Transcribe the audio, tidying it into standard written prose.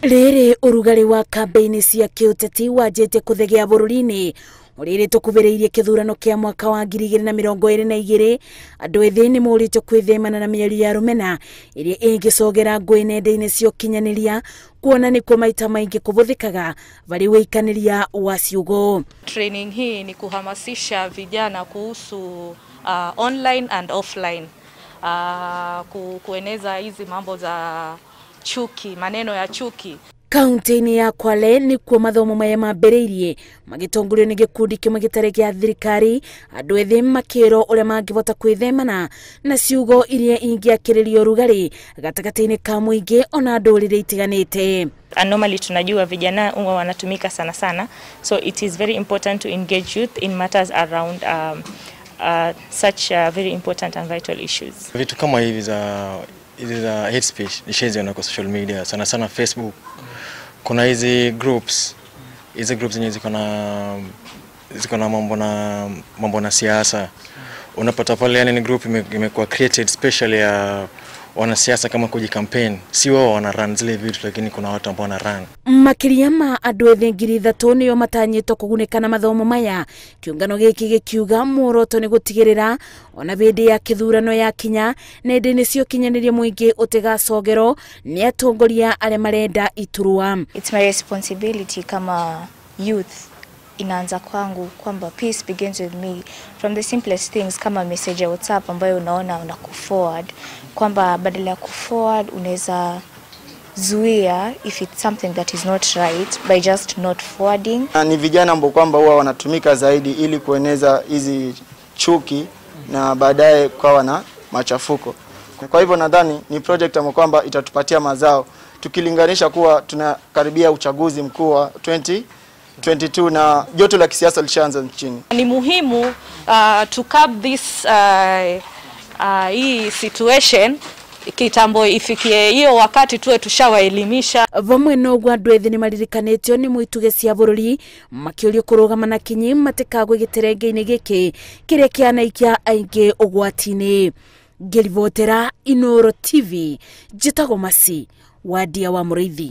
Rĩrĩ ũrugarĩ wa kambeini cia kĩũteti wanjĩte kũthegea bũrũri-inĩ ũrĩrĩ tũkuhĩrĩirie kĩthurano kĩa mwaka wa 2022. Andũ ethĩ nĩ morĩtwo kwĩthemana na mĩario ya rũmena ĩrĩa ĩngĩcogera ngũĩ nenda-inĩ cia ũkinyanĩria, kuona nĩkuo maita maingĩ kũbũthĩkaga barĩ wĩikanĩria wa ciugo. Training hii ni kuhamasisha vijana kuhusu online and offline, kueneza hizi mambo za chuki, maneno ya chuki. Kaunti-inĩ ya Kwale nĩkuo mathomo maya mambĩrĩirie magĩtongorio nĩ gĩkundi kĩmwe gĩtarĩ gĩa thirikari, andũ ethĩ makĩrwo ũrĩa mangĩbota kwĩthemana na ciugo iria ingĩakĩrĩrio rugarĩ gatagatĩ-inĩ ka mũingĩ ona ndũrĩrĩ itiganĩte. Normally tunajua vijana huwa wanatumika sana sana, so it is very important to engage youth in matters around such very important and vital issues. Vitu kama hivi za hate speech nishaziona kwa social media, sana sana Facebook. Kuna hizi groups zenye ziko na mambo na siasa. Unapata pale, yani ni group imekuwa created specially ya wanasiasa kama kujicampaign. Si wao wana run zile vitu, lakini kuna watu ambao wana run. Makĩria ma andũ ethĩ 3,000 nĩo matanyĩtwo kũgunĩka na mathomo maya. Kĩũngano gĩkĩ gĩkiuga muoroto nĩ gũtigĩrĩra ona hĩndĩ ya kĩthurano ya kinya nenda-inĩ cia ũkinyanĩria mũingĩ ũtigacogerwo nĩ atongoria arĩa marenda iturwa. It's my responsibility kama youth, inaanza kwangu kwamba peace begins with me, from the simplest things kama message ya WhatsApp ambayo unaona unakuforward, kwamba badala ya kuforward unaweza zuia if it's something that is not right by just not forwarding. Ni vijana ambao kwamba huwa wanatumika zaidi ili kueneza hizi chuki na baadaye kwa na machafuko. Kwa hivyo nadhani ni project ambayo kwamba itatupatia mazao tukilinganisha kuwa tunakaribia uchaguzi mkuu wa 2022 na joto la kisiasa lishaanza nchini. Ni muhimu to curb this hii situation kitambo ifikie hiyo wakati tuwe tushawaelimisha. Vamwe noguo andũ ethĩ nĩ maririkanĩtio nĩ mũituge cia bũrũri makĩũrio kũrũgama na kinyi matikagwe gĩterenge-inĩ gĩkĩ kĩrĩa kĩanaikia aingĩ ũgwati-inĩ. Ngĩribotera Inooro TV, njĩtagwo Masi wa Ndia wa Mũrĩithi.